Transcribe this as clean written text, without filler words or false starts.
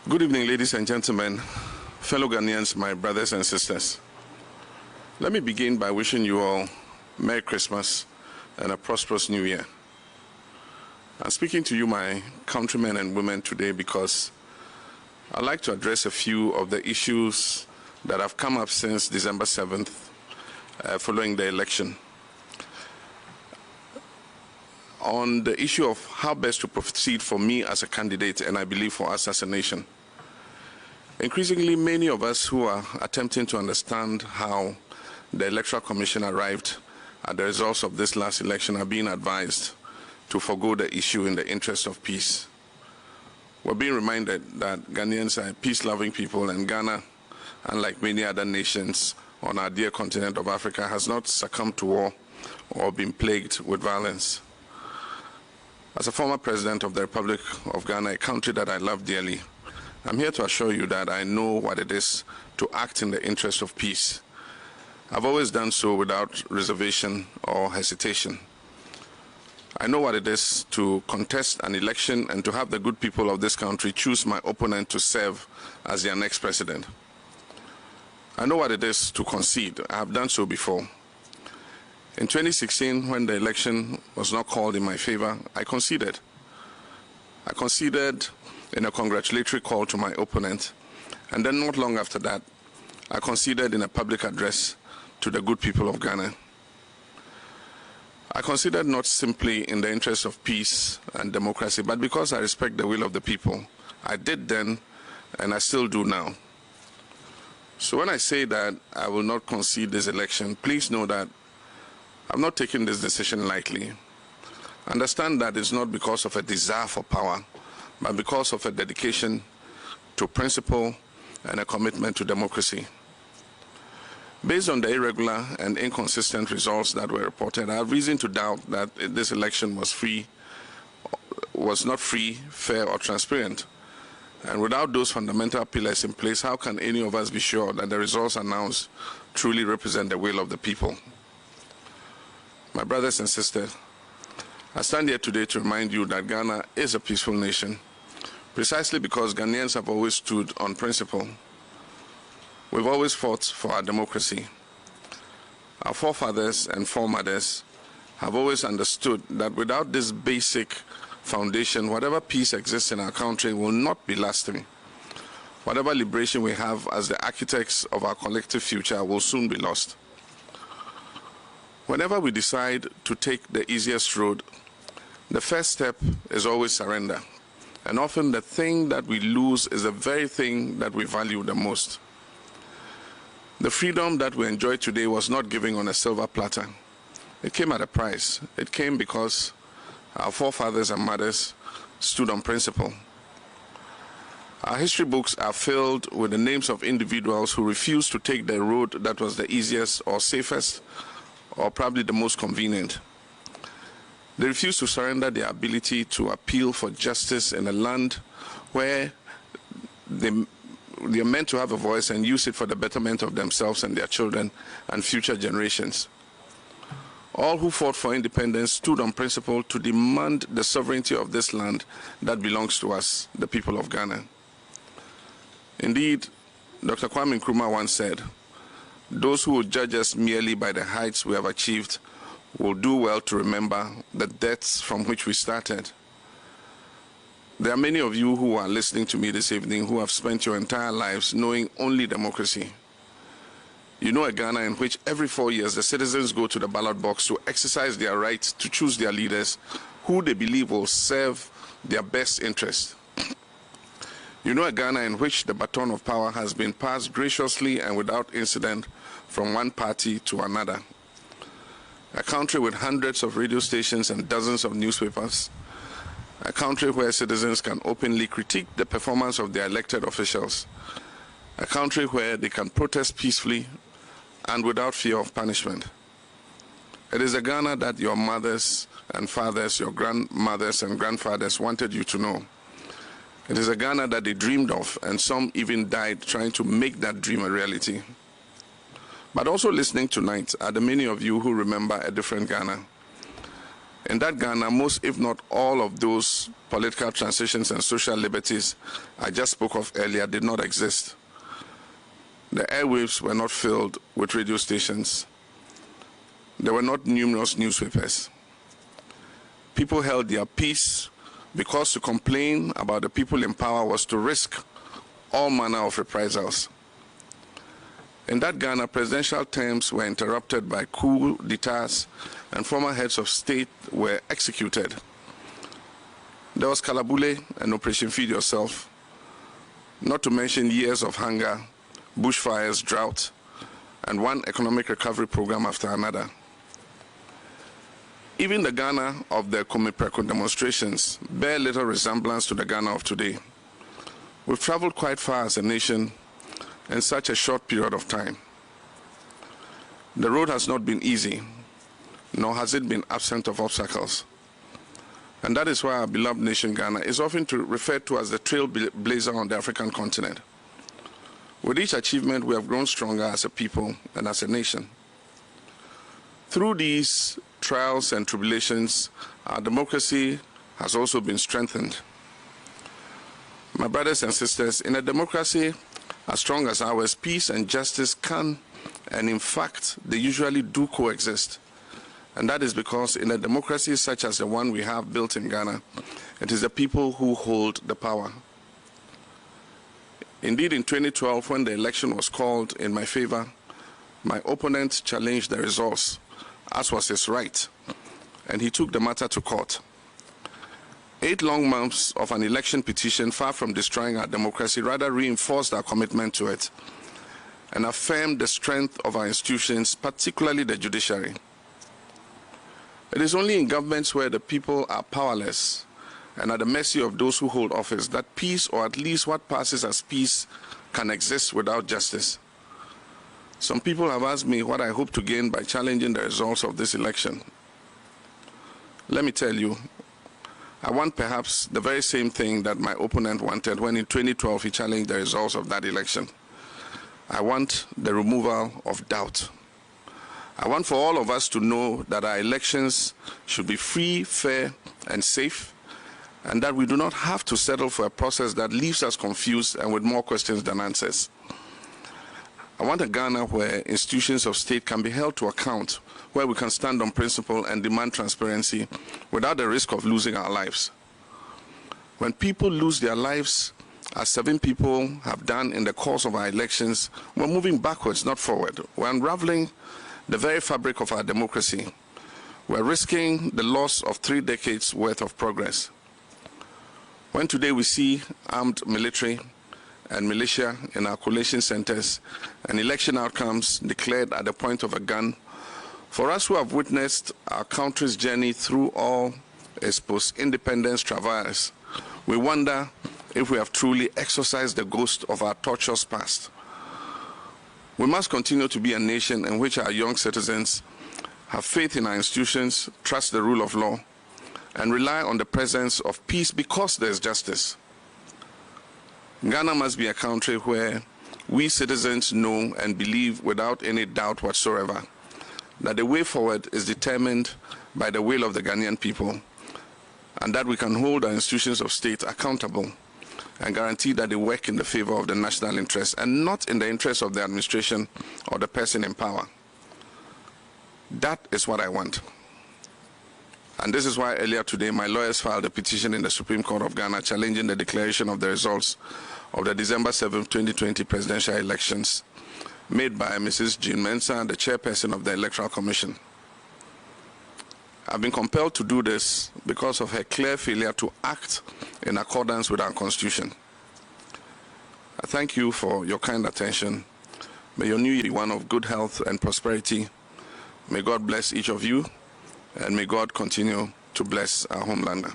Good evening, ladies and gentlemen, fellow Ghanaians, my brothers and sisters. Let me begin by wishing you all Merry Christmas and a prosperous New Year. I'm speaking to you, my countrymen and women, today because I'd like to address a few of the issues that have come up since December 7th, following the election. On the issue of how best to proceed for me as a candidate, and I believe for us as a nation. Increasingly, many of us who are attempting to understand how the Electoral Commission arrived at the results of this last election are being advised to forego the issue in the interest of peace. We're being reminded that Ghanaians are a peace-loving people, and Ghana, unlike many other nations on our dear continent of Africa, has not succumbed to war or been plagued with violence. As a former president of the Republic of Ghana, a country that I love dearly, I'm here to assure you that I know what it is to act in the interest of peace. I've always done so without reservation or hesitation. I know what it is to contest an election and to have the good people of this country choose my opponent to serve as their next president. I know what it is to concede. I have done so before. In 2016, when the election was not called in my favor, I conceded. I conceded in a congratulatory call to my opponent, and then not long after that, I conceded in a public address to the good people of Ghana. I conceded not simply in the interest of peace and democracy, but because I respect the will of the people. I did then, and I still do now. So when I say that I will not concede this election, please know that I'm not taking this decision lightly. Understand that it's not because of a desire for power, but because of a dedication to principle and a commitment to democracy. Based on the irregular and inconsistent results that were reported, I have reason to doubt that this election was not free, fair, or transparent. And without those fundamental pillars in place, how can any of us be sure that the results announced truly represent the will of the people? My brothers and sisters, I stand here today to remind you that Ghana is a peaceful nation, precisely because Ghanaians have always stood on principle. We've always fought for our democracy. Our forefathers and foremothers have always understood that without this basic foundation, whatever peace exists in our country will not be lasting. Whatever liberation we have as the architects of our collective future will soon be lost. Whenever we decide to take the easiest road, the first step is always surrender. And often the thing that we lose is the very thing that we value the most. The freedom that we enjoy today was not given on a silver platter. It came at a price. It came because our forefathers and mothers stood on principle. Our history books are filled with the names of individuals who refused to take the road that was the easiest or safest or probably the most convenient. They refused to surrender their ability to appeal for justice in a land where they are meant to have a voice and use it for the betterment of themselves and their children and future generations. All who fought for independence stood on principle to demand the sovereignty of this land that belongs to us, the people of Ghana. Indeed, Dr. Kwame Nkrumah once said, "Those who will judge us merely by the heights we have achieved will do well to remember the depths from which we started." There are many of you who are listening to me this evening who have spent your entire lives knowing only democracy. You know a Ghana in which every 4 years the citizens go to the ballot box to exercise their right to choose their leaders who they believe will serve their best interest. You know a Ghana in which the baton of power has been passed graciously and without incident from one party to another. A country with hundreds of radio stations and dozens of newspapers. A country where citizens can openly critique the performance of their elected officials. A country where they can protest peacefully and without fear of punishment. It is a Ghana that your mothers and fathers, your grandmothers and grandfathers wanted you to know. It is a Ghana that they dreamed of, and some even died trying to make that dream a reality. But also listening tonight are the many of you who remember a different Ghana. In that Ghana, most, if not all, of those political transitions and social liberties I just spoke of earlier did not exist. The airwaves were not filled with radio stations. There were not numerous newspapers. People held their peace because to complain about the people in power was to risk all manner of reprisals. In that Ghana, presidential terms were interrupted by coup d'etats and former heads of state were executed. There was Kalabule and Operation Feed Yourself, not to mention years of hunger, bushfires, drought, and one economic recovery program after another. Even the Ghana of the Komipreko demonstrations bear little resemblance to the Ghana of today. We've traveled quite far as a nation in such a short period of time. The road has not been easy, nor has it been absent of obstacles. And that is why our beloved nation Ghana is often referred to as the trailblazer on the African continent. With each achievement, we have grown stronger as a people and as a nation. Through these trials and tribulations, our democracy has also been strengthened. My brothers and sisters, in a democracy as strong as ours, peace and justice can, and in fact, they usually do coexist. And that is because in a democracy such as the one we have built in Ghana, it is the people who hold the power. Indeed, in 2012, when the election was called in my favor, my opponent challenged the results, as was his right, and he took the matter to court. 8 long months of an election petition, far from destroying our democracy, rather reinforced our commitment to it and affirmed the strength of our institutions, particularly the judiciary. It is only in governments where the people are powerless and at the mercy of those who hold office that peace, or at least what passes as peace, can exist without justice. Some people have asked me what I hope to gain by challenging the results of this election. Let me tell you, I want perhaps the very same thing that my opponent wanted when in 2012 he challenged the results of that election. I want the removal of doubt. I want for all of us to know that our elections should be free, fair, and safe, and that we do not have to settle for a process that leaves us confused and with more questions than answers. I want a Ghana where institutions of state can be held to account, where we can stand on principle and demand transparency without the risk of losing our lives. When people lose their lives, as 7 people have done in the course of our elections, we're moving backwards, not forward. We're unraveling the very fabric of our democracy. We're risking the loss of 3 decades worth of progress. When today we see armed military and militia in our collation centers and election outcomes declared at the point of a gun, for us who have witnessed our country's journey through all its post-independence travails, we wonder if we have truly exorcised the ghost of our tortuous past. We must continue to be a nation in which our young citizens have faith in our institutions, trust the rule of law, and rely on the presence of peace because there is justice. Ghana must be a country where we citizens know and believe without any doubt whatsoever that the way forward is determined by the will of the Ghanaian people, and that we can hold our institutions of state accountable and guarantee that they work in the favor of the national interest and not in the interest of the administration or the person in power. That is what I want. And this is why earlier today my lawyers filed a petition in the Supreme Court of Ghana challenging the declaration of the results of the December 7, 2020 presidential elections made by Mrs. Jean Mensah, the chairperson of the Electoral Commission. I've been compelled to do this because of her clear failure to act in accordance with our Constitution. I thank you for your kind attention. May your new year be one of good health and prosperity. May God bless each of you, and may God continue to bless our homeland.